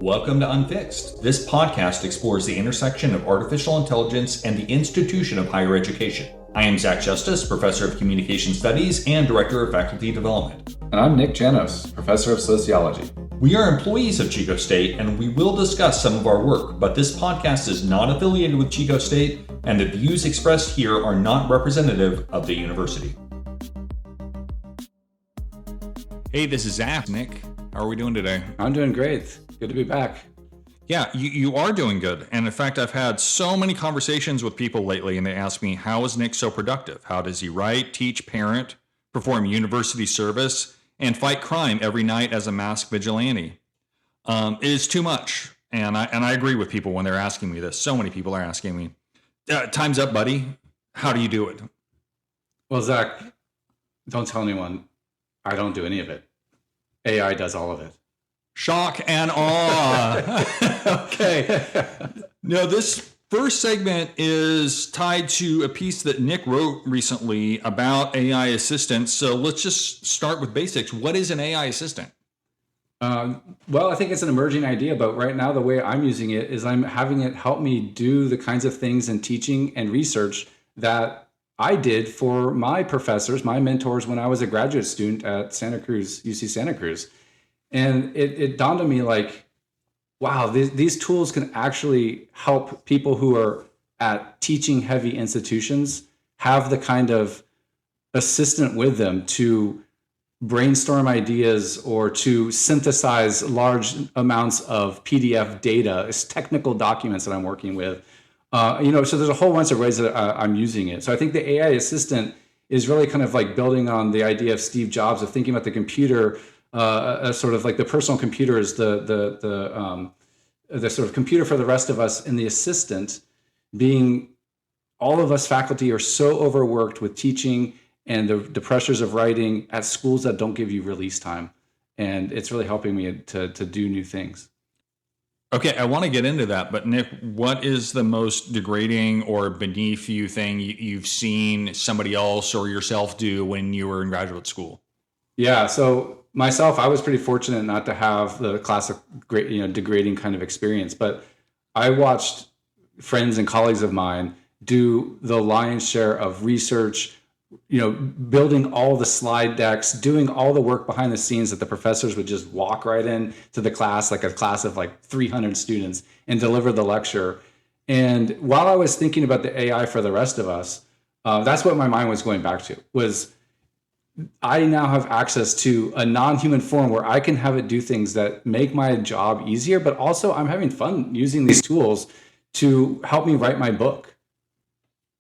Welcome to Unfixed. This podcast explores the intersection of artificial intelligence and the institution of higher education. I am Zach Justice, Professor of Communication Studies and Director of Faculty Development. And I'm Nick Janos, Professor of Sociology. We are employees of Chico State, and we will discuss some of our work, but this podcast is not affiliated with Chico State, and the views expressed here are not representative of the university. Hey, this is Zach. Nick, how are we doing today? I'm doing great. Good to be back. Yeah, you are doing good. And in fact, I've had so many conversations with people lately, and they ask me, how is Nick so productive? How does he write, teach, parent, perform university service, and fight crime every night as a masked vigilante? It is too much. And I agree with people when they're asking me this. So many people are asking me, time's up, buddy. How do you do it? Well, Zach, don't tell anyone. I don't do any of it. AI does all of it. Shock and awe. Okay. Now, this first segment is tied to a piece that Nick wrote recently about AI assistants. So let's just start with basics. What is an AI assistant? Well, I think it's an emerging idea, but right now the way I'm using it is I'm having it help me do the kinds of things in teaching and research that I did for my professors, my mentors, when I was a graduate student at UC Santa Cruz. And it dawned on me like, wow, these tools can actually help people who are at teaching heavy institutions have the kind of assistant with them to brainstorm ideas or to synthesize large amounts of PDF data, it's technical documents that I'm working with. So there's a whole bunch of ways that I'm using it. So I think the AI assistant is really kind of like building on the idea of Steve Jobs of thinking about the computer as sort of like the personal computer is the sort of computer for the rest of us, and the assistant being all of us faculty are so overworked with teaching and the pressures of writing at schools that don't give you release time. And it's really helping me to do new things. Okay, I want to get into that, but Nick, what is the most degrading or beneath you thing you've seen somebody else or yourself do when you were in graduate school? Yeah, so myself, I was pretty fortunate not to have the classic degrading kind of experience, but I watched friends and colleagues of mine do the lion's share of research, building all the slide decks, doing all the work behind the scenes that the professors would just walk right in to the class, like a class of like 300 students, and deliver the lecture. And while I was thinking about the AI for the rest of us, that's what my mind was going back to, was I now have access to a non-human form where I can have it do things that make my job easier, but also I'm having fun using these tools to help me write my book.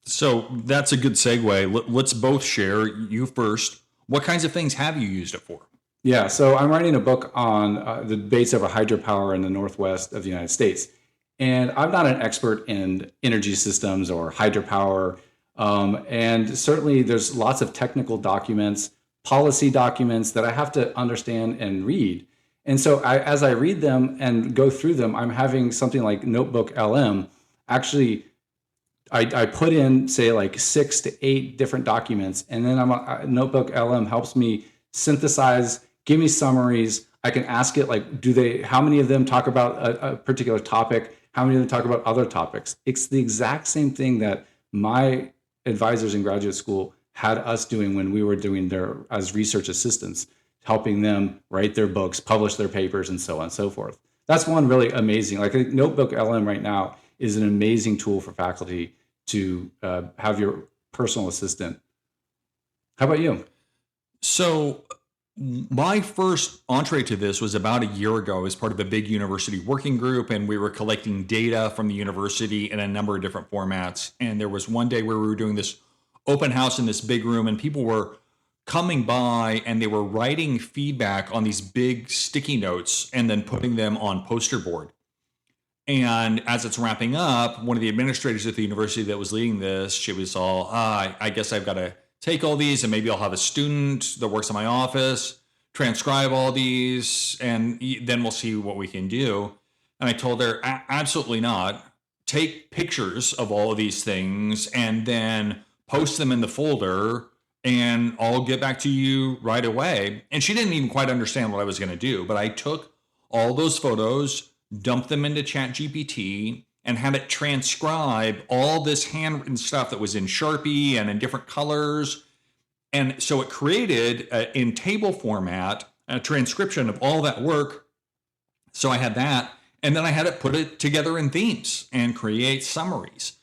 So that's a good segue. Let's both share. You first. What kinds of things have you used it for? Yeah, so I'm writing a book on the debates over hydropower in the Northwest of the United States. And I'm not an expert in energy systems or hydropower. And certainly there's lots of technical documents, policy documents that I have to understand and read. And so as I read them and go through them, I'm having something like Notebook LM. Actually, I put in, say, like 6 to 8 different documents, and then Notebook LM helps me synthesize, give me summaries. I can ask it, like, how many of them talk about a particular topic? How many of them talk about other topics? It's the exact same thing that my advisors in graduate school had us doing when we were doing as research assistants, helping them write their books, publish their papers, and so on and so forth. That's one really amazing. Like, I think Notebook LM right now is an amazing tool for faculty to have your personal assistant. How about you? So my first entree to this was about a year ago as part of a big university working group, and we were collecting data from the university in a number of different formats. And there was one day where we were doing this open house in this big room, and people were coming by and they were writing feedback on these big sticky notes and then putting them on poster board. And as it's wrapping up, one of the administrators at the university that was leading this, she was all, I guess I've got to take all these and maybe I'll have a student that works in my office transcribe all these and then we'll see what we can do. And I told her, absolutely not. Take pictures of all of these things and then post them in the folder and I'll get back to you right away. And she didn't even quite understand what I was going to do, but I took all those photos, dump them into chatgpt, and have it transcribe all this handwritten stuff that was in Sharpie and in different colors. And so it created in table format a transcription of all that work. So I had that. And then I had it put it together in themes and create summaries.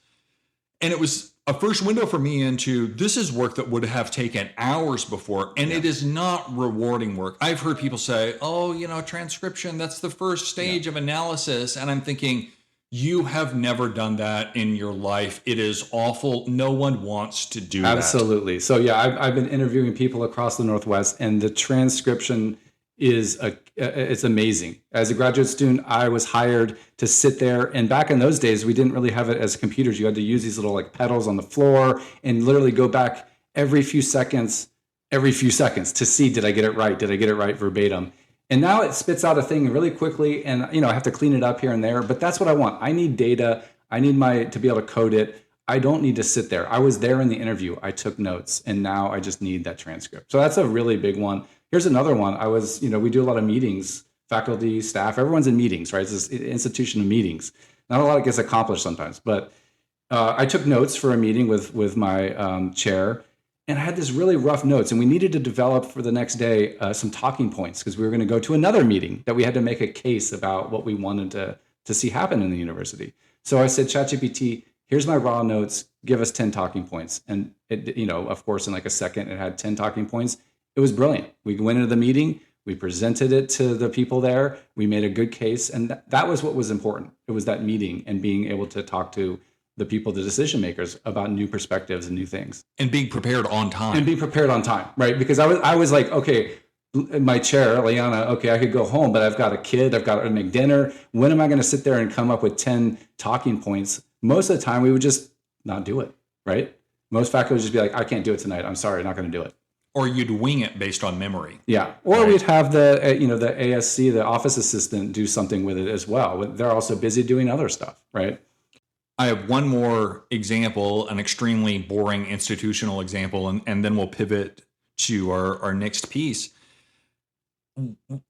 And it was a first window for me into this is work that would have taken hours before. And it is not rewarding work. I've heard people say, oh, transcription, that's the first stage of analysis. And I'm thinking, you have never done that in your life. It is awful. No one wants to do that. Absolutely. So I've been interviewing people across the Northwest, and the transcription is it's amazing. As a graduate student, I was hired to sit there, and back in those days, we didn't really have it as computers. You had to use these little pedals on the floor and literally go back every few seconds to see, did I get it right? Did I get it right verbatim? And now it spits out a thing really quickly, and I have to clean it up here and there, but that's what I want. I need data. I need to be able to code it. I don't need to sit there. I was there in the interview. I took notes, and now I just need that transcript. So that's a really big one. Here's another one. We do a lot of meetings, faculty, staff, everyone's in meetings, right? It's this institution of meetings. Not a lot gets accomplished sometimes, but I took notes for a meeting with my chair, and I had this really rough notes, and we needed to develop for the next day some talking points because we were going to go to another meeting that we had to make a case about what we wanted to see happen in the university. So I said, ChatGPT, here's my raw notes, give us 10 talking points. And it, of course, in a second, it had 10 talking points. It was brilliant. We went into the meeting, we presented it to the people there, we made a good case, and that was what was important. It was that meeting and being able to talk to the people, the decision makers, about new perspectives and new things. And being prepared on time. Right? Because I was like, okay, my chair, Liana, okay, I could go home, but I've got a kid, I've got to make dinner. When am I going to sit there and come up with 10 talking points? Most of the time, we would just not do it, right? Most faculty would just be like, I can't do it tonight. I'm sorry, I'm not going to do it. Or you'd wing it based on memory. Yeah. Or we'd have the ASC, the office assistant, do something with it as well. They're also busy doing other stuff, right? I have one more example, an extremely boring institutional example, and then we'll pivot to our next piece.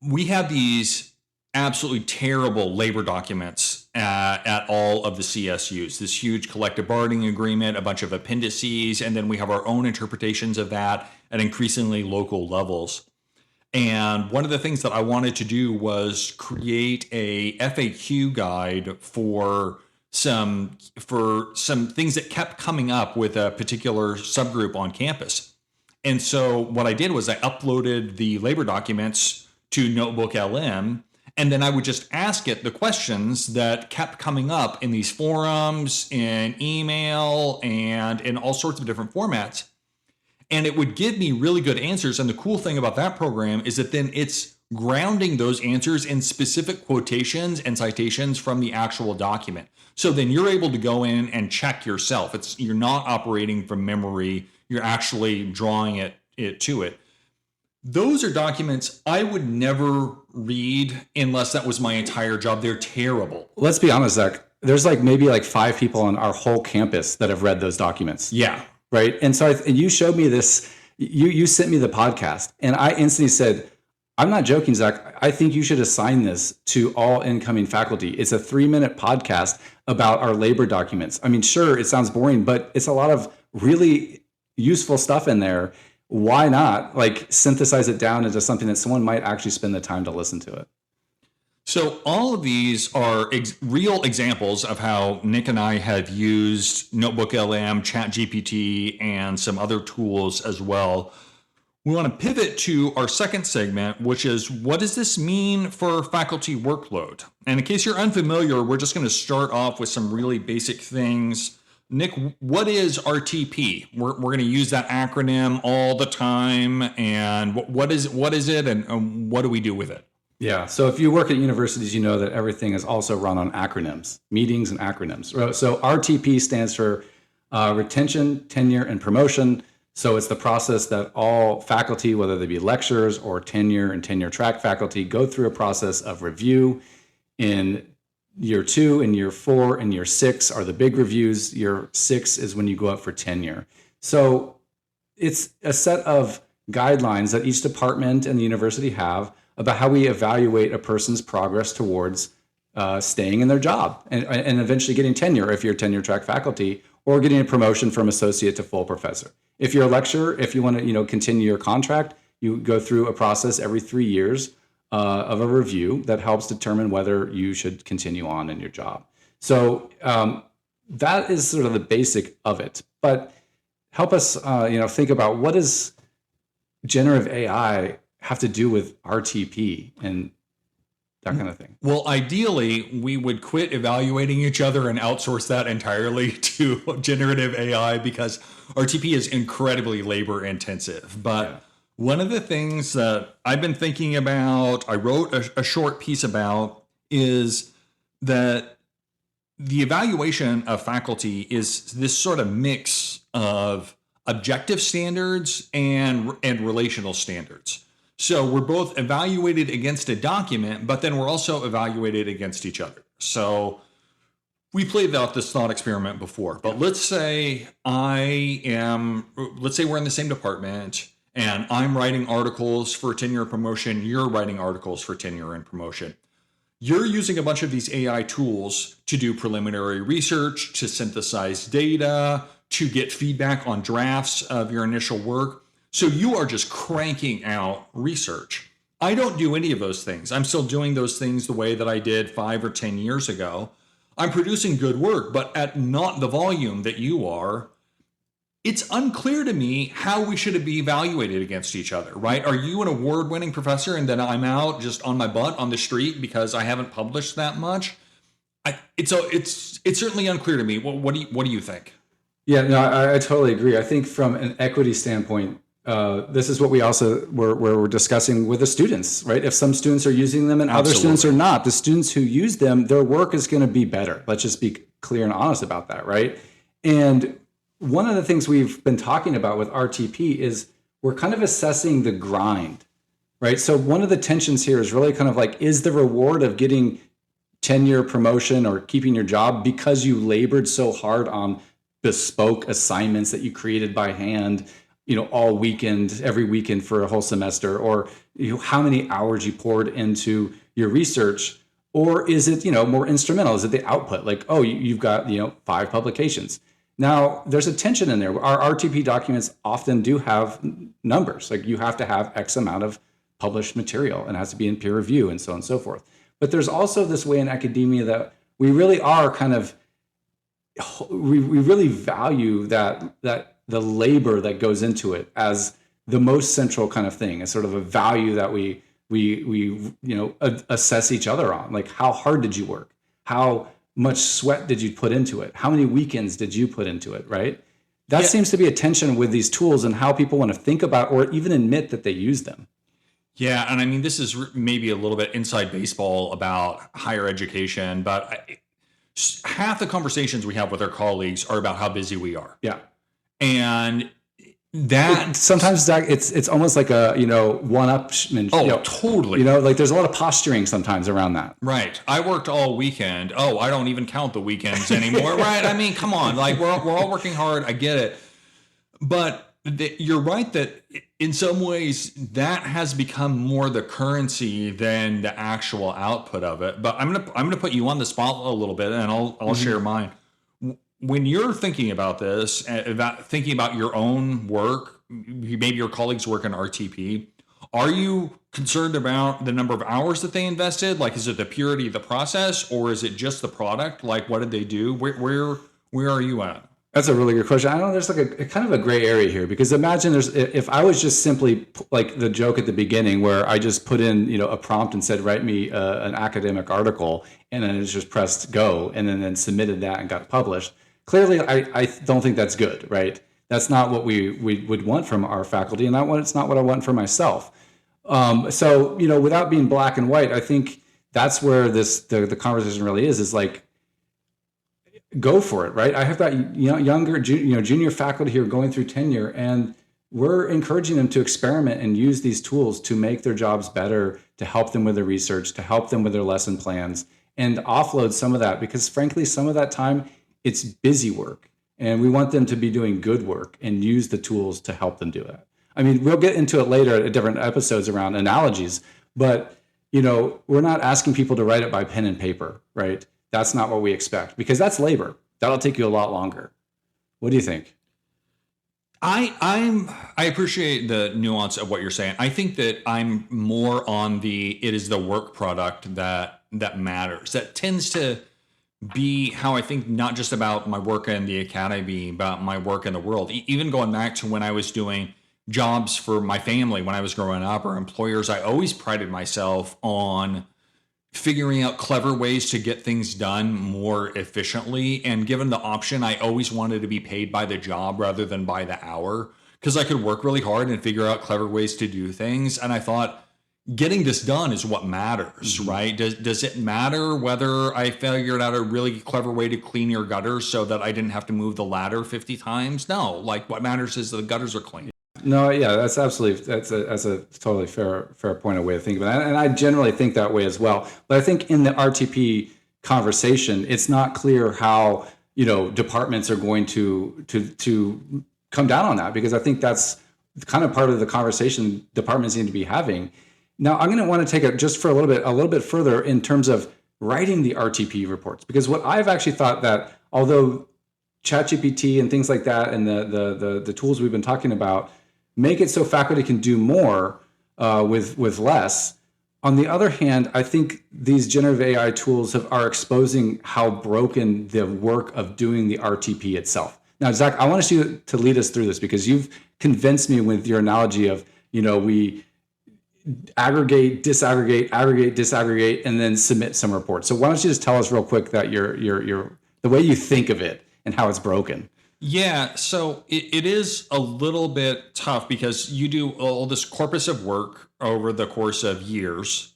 We have these absolutely terrible labor documents at all of the CSUs, this huge collective bargaining agreement, a bunch of appendices, and then we have our own interpretations of that at increasingly local levels. And one of the things that I wanted to do was create a FAQ guide for some things that kept coming up with a particular subgroup on campus. And so what I did was I uploaded the labor documents to Notebook LM, and then I would just ask it the questions that kept coming up in these forums, in email, and in all sorts of different formats. And it would give me really good answers. And the cool thing about that program is that then it's grounding those answers in specific quotations and citations from the actual document. So then you're able to go in and check yourself. You're not operating from memory. You're actually drawing it to it. Those are documents I would never read unless that was my entire job. They're terrible. Let's be honest, Zach. There's maybe 5 people on our whole campus that have read those documents. Yeah. Right. And so and you showed me this, you sent me the podcast, and I instantly said, I'm not joking, Zach. I think you should assign this to all incoming faculty. It's a 3-minute podcast about our labor documents. I mean, sure, it sounds boring, but it's a lot of really useful stuff in there. Why not synthesize it down into something that someone might actually spend the time to listen to it? So all of these are real examples of how Nick and I have used Notebook LM, ChatGPT, and some other tools as well. We want to pivot to our second segment, which is what does this mean for faculty workload? And in case you're unfamiliar, we're just going to start off with some really basic things. Nick, what is RTP? We're going to use that acronym all the time. And what is it and what do we do with it? Yeah. So if you work at universities, you know that everything is also run on acronyms, meetings and acronyms. So RTP stands for retention, tenure, and promotion. So it's the process that all faculty, whether they be lecturers or tenure and tenure track faculty, go through a process of review. In year 2 and year 4 and year 6 are the big reviews. Year 6 is when you go up for tenure. So it's a set of guidelines that each department and the university have about how we evaluate a person's progress towards staying in their job and eventually getting tenure if you're tenure track faculty, or getting a promotion from associate to full professor. If you're a lecturer, if you want to continue your contract, you go through a process every 3 years of a review that helps determine whether you should continue on in your job. So that is sort of the basic of it. But help us think about, what does generative AI have to do with RTP and that kind of thing? Well, ideally, we would quit evaluating each other and outsource that entirely to generative AI, because RTP is incredibly labor intensive. But one of the things that I've been thinking about, I wrote a short piece about, is that the evaluation of faculty is this sort of mix of objective standards and relational standards. So we're both evaluated against a document, but then we're also evaluated against each other. So we played out this thought experiment before, but let's say we're in the same department and I'm writing articles for tenure and promotion. You're writing articles for tenure and promotion. You're using a bunch of these AI tools to do preliminary research, to synthesize data, to get feedback on drafts of your initial work. So you are just cranking out research. I don't do any of those things. I'm still doing those things the way that I did 5 or 10 years ago. I'm producing good work, but at not the volume that you are. It's unclear to me how we should be evaluated against each other, right? Are you an award-winning professor and then I'm out just on my butt on the street because I haven't published that much? It's certainly unclear to me. What do you think? Yeah, no, I totally agree. I think from an equity standpoint, this is what we also we're discussing with the students, right? If some students are using them and other students are not, the students who use them, their work is going to be better. Let's just be clear and honest about that, right? And one of the things we've been talking about with RTP is we're kind of assessing the grind, right? So one of the tensions here is really kind of like, is the reward of getting tenure, promotion, or keeping your job because you labored so hard on bespoke assignments that you created by hand, all weekend, every weekend for a whole semester, or how many hours you poured into your research? Or is it, more instrumental? Is it the output? Like, oh, you've got, 5 publications. Now, there's a tension in there. Our RTP documents often do have numbers. Like, you have to have X amount of published material and it has to be in peer review and so on and so forth. But there's also this way in academia that we really are kind of, we really value that the labor that goes into it as the most central kind of thing, as sort of a value that we assess each other on. Like, how hard did you work? How much sweat did you put into it? How many weekends did you put into it, right? That seems to be a tension with these tools and how people want to think about or even admit that they use them. Yeah, and I mean, this is maybe a little bit inside baseball about higher education, but half the conversations we have with our colleagues are about how busy we are. Yeah. And that sometimes it's almost like a one-upsmanship. Oh, totally. Like there's a lot of posturing sometimes around that. Right. I worked all weekend. Oh, I don't even count the weekends anymore. Right. I mean, come on. Like we're all working hard. I get it. But you're right that in some ways that has become more the currency than the actual output of it. But I'm gonna put you on the spot a little bit, and I'll share mine. When you're thinking about this, thinking about your own work, maybe your colleagues work in RTP, are you concerned about the number of hours that they invested? Like, is it the purity of the process, or is it just the product? Like, what did they do? Where are you at? That's a really good question. I don't know. There's like a kind of a gray area here, because imagine if I was just simply like the joke at the beginning where I just put in, a prompt and said, write me an academic article, and then it's just pressed go and then submitted that and got published. Clearly, I don't think that's good, right? That's not what we would want from our faculty, and it's not what I want for myself. So, without being black and white, I think that's where the conversation really is like, go for it, right? I have got younger, junior faculty here going through tenure, and we're encouraging them to experiment and use these tools to make their jobs better, to help them with their research, to help them with their lesson plans, and offload some of that, because frankly, some of that time, it's busy work, and we want them to be doing good work and use the tools to help them do it. I mean, we'll get into it later at different episodes around analogies, but we're not asking people to write it by pen and paper, right? That's not what we expect, because that's labor. That'll take you a lot longer. What do you think? I appreciate the nuance of what you're saying. I think that I'm more on it is the work product that matters. That tends to be how I think, not just about my work in the academy, about my work in the world. Even going back to when I was doing jobs for my family when I was growing up, or employers, I always prided myself on figuring out clever ways to get things done more efficiently. And given the option, I always wanted to be paid by the job rather than by the hour, because I could work really hard and figure out clever ways to do things. And I thought, getting this done is what matters, right? Does it matter whether I figured out a really clever way to clean your gutters so that I didn't have to move the ladder 50 times? No, like, what matters is the gutters are clean. No, yeah, that's a totally fair point of way of thinking about it. And I generally think that way as well. But I think in the RTP conversation, it's not clear how, departments are going to come down on that, because I think that's kind of part of the conversation departments need to be having. Now, I'm going to want to take it just for a little bit further in terms of writing the RTP reports, because what I've actually thought, that although ChatGPT and things like that, and the tools we've been talking about make it so faculty can do more with less. On the other hand, I think these generative AI tools are exposing how broken the work of doing the RTP itself. Now, Zach, I want you to lead us through this, because you've convinced me with your analogy of, we aggregate, disaggregate, and then submit some reports. So why don't you just tell us real quick that the way you think of it and how it's broken? Yeah, so it is a little bit tough, because you do all this corpus of work over the course of years,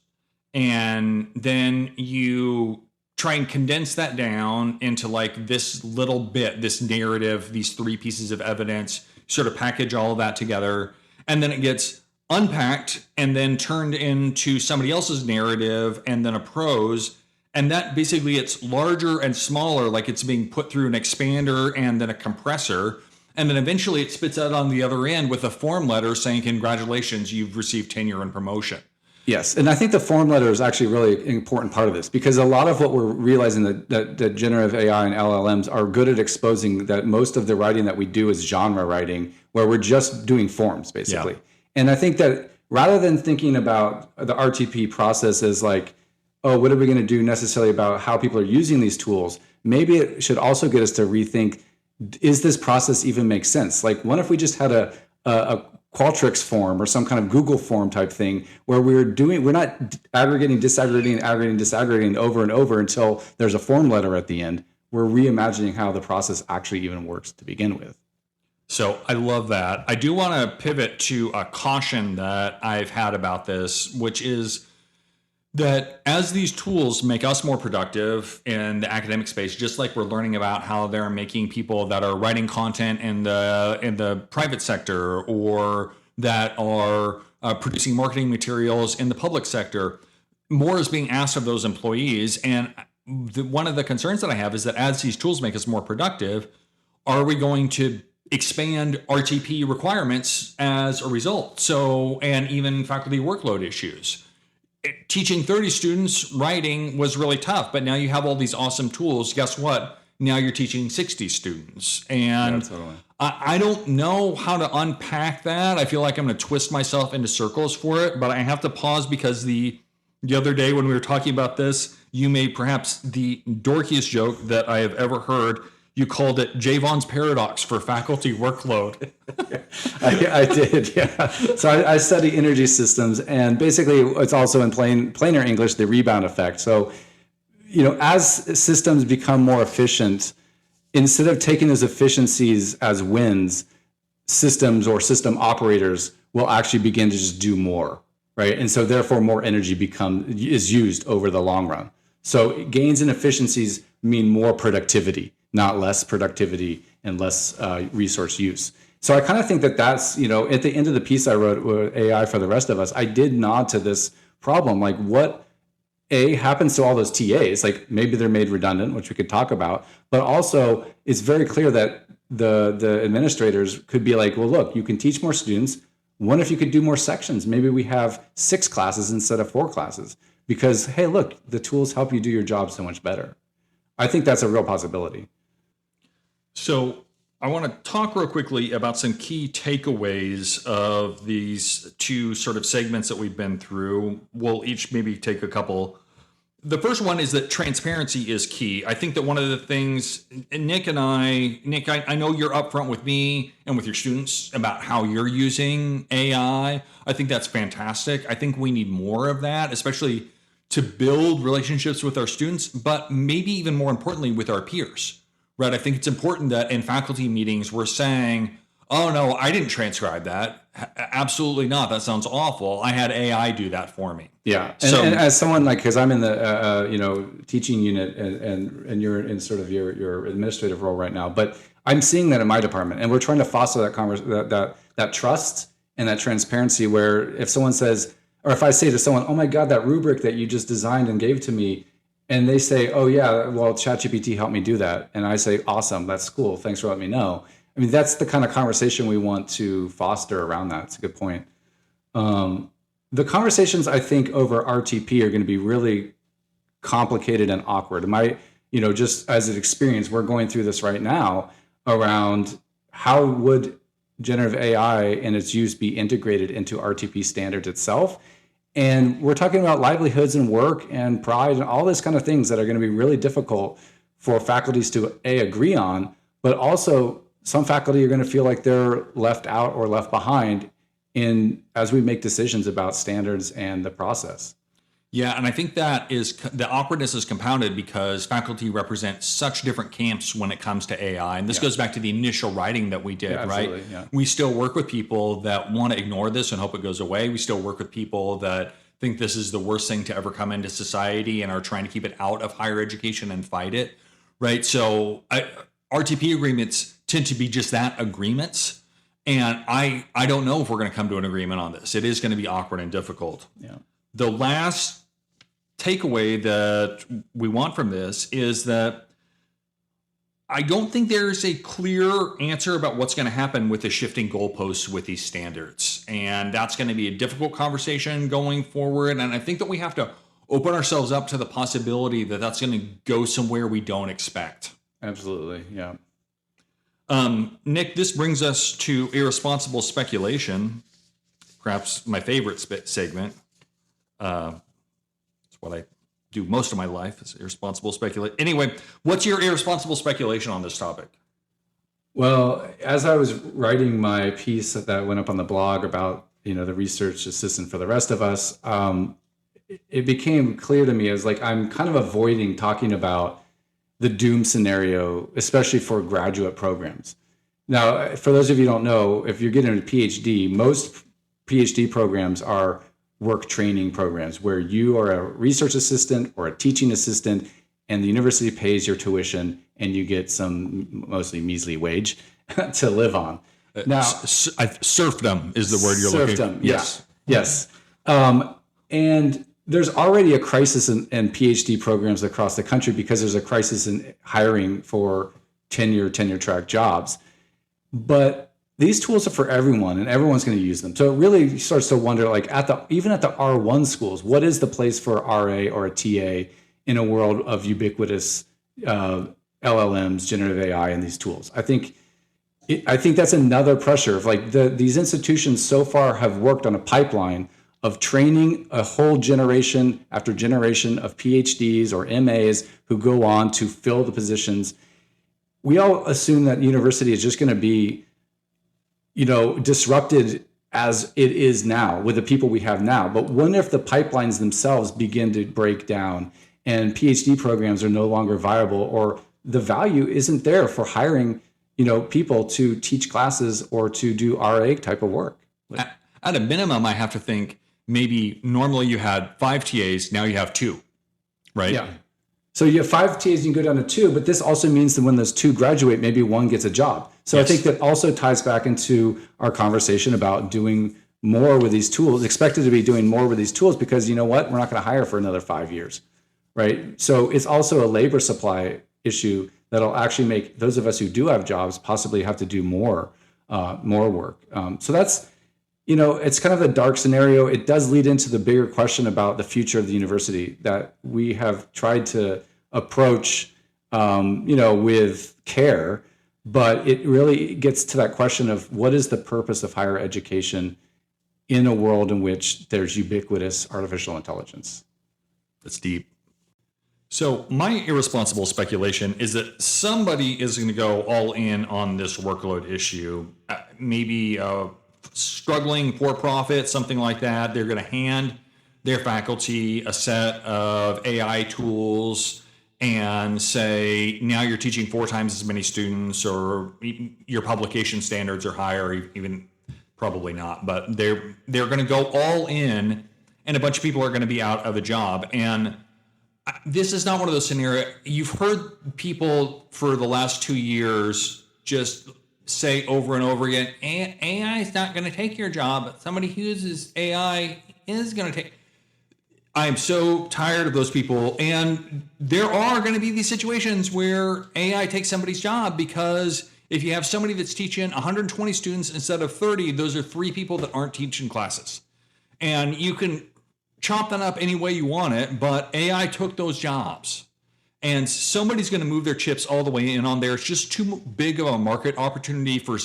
and then you try and condense that down into like this little bit, this narrative, these 3 pieces of evidence, sort of package all of that together, and then it gets unpacked and then turned into somebody else's narrative and then a prose. And that basically, it's larger and smaller, like it's being put through an expander and then a compressor. And then eventually it spits out on the other end with a form letter saying, congratulations, you've received tenure and promotion. Yes. And I think the form letter is actually really an important part of this, because a lot of what we're realizing that generative AI and LLMs are good at exposing, that most of the writing that we do is genre writing, where we're just doing forms, basically. Yeah. And I think that rather than thinking about the RTP process as like, oh, what are we going to do necessarily about how people are using these tools? Maybe it should also get us to rethink, is this process even make sense? Like, what if we just had a Qualtrics form or some kind of Google form type thing, where we're not aggregating, disaggregating over and over until there's a form letter at the end. We're reimagining how the process actually even works to begin with. So I love that. I do want to pivot to a caution that I've had about this, which is that as these tools make us more productive in the academic space, just like we're learning about how they're making people that are writing content in the private sector, or that are producing marketing materials in the public sector, more is being asked of those employees. And one of the concerns that I have is that as these tools make us more productive, are we going to expand RTP requirements as a result? So, and even faculty workload issues. Teaching 30 students writing was really tough, but now you have all these awesome tools. Guess what? Now you're teaching 60 students. And yeah, totally. I don't know how to unpack that. I feel like I'm going to twist myself into circles for it, but I have to pause, because the other day when we were talking about this, you made perhaps the dorkiest joke that I have ever heard. You called it Javon's paradox for faculty workload. I did, yeah. So I study energy systems, and basically it's also in plainer English, the rebound effect. So, as systems become more efficient, instead of taking those efficiencies as wins, systems or system operators will actually begin to just do more, right? And so therefore more energy is used over the long run. So gains in efficiencies mean more productivity, not less productivity and less resource use. So I kind of think that's, at the end of the piece I wrote with AI for the rest of us, I did nod to this problem. Like, what happens to all those TAs? Like, maybe they're made redundant, which we could talk about, but also it's very clear that the administrators could be like, well, look, you can teach more students. What if you could do more sections? Maybe we have 6 classes instead of 4 classes. because, hey, look, the tools help you do your job so much better. I think that's a real possibility. So I want to talk real quickly about some key takeaways of these two sort of segments that we've been through. We'll each maybe take a couple. The first one is that transparency is key. I think that one of the things, Nick, I know you're upfront with me and with your students about how you're using AI. I think that's fantastic. I think we need more of that, especially to build relationships with our students, but maybe even more importantly with our peers, right? I think it's important that in faculty meetings, we're saying, oh no, I didn't transcribe that. Absolutely not. That sounds awful. I had AI do that for me. Yeah. And as someone like, because I'm in the teaching unit and you're in sort of your administrative role right now, but I'm seeing that in my department, and we're trying to foster that trust and that transparency where if someone says, or if I say to someone, oh my God, that rubric that you just designed and gave to me, and they say, oh yeah, well, ChatGPT helped me do that. And I say, awesome, that's cool. Thanks for letting me know. I mean, that's the kind of conversation we want to foster around that. It's a good point. The conversations, I think, over RTP are going to be really complicated and awkward. Just as an experience, we're going through this right now around how would generative AI and its use be integrated into RTP standards itself. And we're talking about livelihoods and work and pride and all this kind of things that are going to be really difficult for faculties to agree on, but also some faculty are going to feel like they're left out or left behind as we make decisions about standards and the process. Yeah, and I think that is the awkwardness is compounded because faculty represent such different camps when it comes to AI. And this goes back to the initial writing that we did, right? Yeah. We still work with people that want to ignore this and hope it goes away. We still work with people that think this is the worst thing to ever come into society and are trying to keep it out of higher education and fight it, right? So RTP agreements tend to be just that, agreements. And I don't know if we're going to come to an agreement on this. It is going to be awkward and difficult. Yeah. The last takeaway that we want from this is that I don't think there's a clear answer about what's going to happen with the shifting goalposts with these standards. And that's going to be a difficult conversation going forward. And I think that we have to open ourselves up to the possibility that that's going to go somewhere we don't expect. Absolutely. Yeah. Nick, this brings us to irresponsible speculation, perhaps my favorite segment. It's what I do most of my life is irresponsible speculation. Anyway, what's your irresponsible speculation on this topic? Well, as I was writing my piece that went up on the blog about, the research assistant for the rest of us, it became clear to me as like, I'm kind of avoiding talking about the doom scenario, especially for graduate programs. Now, for those of you who don't know, if you're getting a PhD, most PhD programs are work training programs where you are a research assistant or a teaching assistant and the university pays your tuition and you get some mostly measly wage to live on. Now, serfdom is the word you're looking for. Serfdom, yes. And there's already a crisis in PhD programs across the country because there's a crisis in hiring for tenure track jobs. But these tools are for everyone and everyone's going to use them. So it really starts to wonder, like even at the R1 schools, what is the place for RA or a TA in a world of ubiquitous LLMs, generative AI, and these tools? I think that's another pressure of like these institutions so far have worked on a pipeline of training a whole generation after generation of PhDs or MAs who go on to fill the positions. We all assume that university is just going to be, disrupted as it is now with the people we have now. But what if the pipelines themselves begin to break down and PhD programs are no longer viable, or the value isn't there for hiring, people to teach classes or to do RA type of work? At a minimum, I have to think maybe normally you had 5 TAs, now you have 2, right? Yeah. So you have 5 TAs, you can go down to 2, but this also means that when those 2 graduate, maybe 1 gets a job. So yes. I think that also ties back into our conversation about doing more with these tools, expected to be doing more with these tools, because you know what? We're not going to hire for another 5 years, right? So it's also a labor supply issue that'll actually make those of us who do have jobs possibly have to do more work. So that's It's kind of a dark scenario. It does lead into the bigger question about the future of the university that we have tried to approach, with care, but it really gets to that question of what is the purpose of higher education in a world in which there's ubiquitous artificial intelligence. That's deep. So my irresponsible speculation is that somebody is going to go all in on this workload issue. Maybe struggling for-profit, something like that. They're going to hand their faculty a set of AI tools and say, now you're teaching 4 times as many students, or your publication standards are higher, even probably not, but they're going to go all in, and a bunch of people are going to be out of a job. And this is not one of those scenarios. You've heard people for the last 2 years just say over and over again, AI is not going to take your job. Somebody who uses AI is going to take. I'm so tired of those people. And there are going to be these situations where AI takes somebody's job, because if you have somebody that's teaching 120 students instead of 30, those are 3 people that aren't teaching classes. And you can chop that up any way you want it, but AI took those jobs. And somebody's going to move their chips all the way in on there. It's just too big of a market opportunity for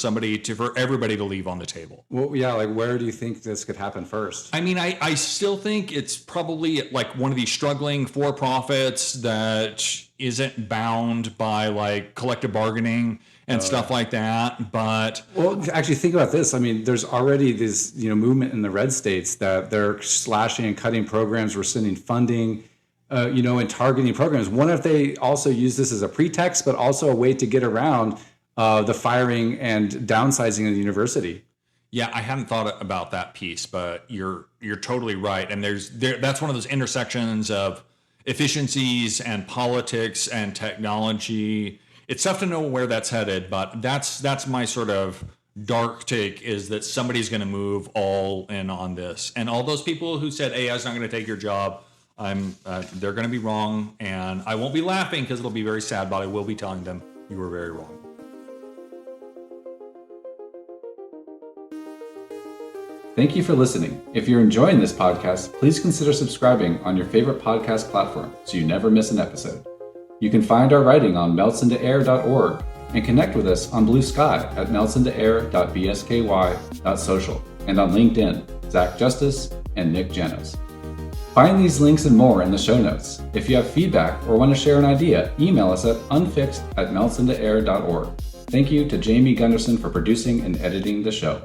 everybody to leave on the table. Well, yeah, like where do you think this could happen first? I mean, I still think it's probably like one of these struggling for-profits that isn't bound by like collective bargaining and stuff like that. But well, actually think about this. I mean, there's already this, movement in the red states that they're slashing and cutting programs, rescinding funding, and targeting programs. What if they also use this as a pretext, but also a way to get around the firing and downsizing of the university? Yeah, I hadn't thought about that piece, but you're totally right. And that's one of those intersections of efficiencies and politics and technology. It's tough to know where that's headed, but that's my sort of dark take, is that somebody's going to move all in on this. And all those people who said AI is not going to take your job, they're going to be wrong. And I won't be laughing because it'll be very sad, but I will be telling them you were very wrong. Thank you for listening. If you're enjoying this podcast, please consider subscribing on your favorite podcast platform so you never miss an episode. You can find our writing on meltsintoair.org and connect with us on Blue Sky at meltsintoair.bsky.social and on LinkedIn, Zach Justice and Nick Janos. Find these links and more in the show notes. If you have feedback or want to share an idea, email us at unfixed@meltsintoair.org. Thank you to Jamie Gunderson for producing and editing the show.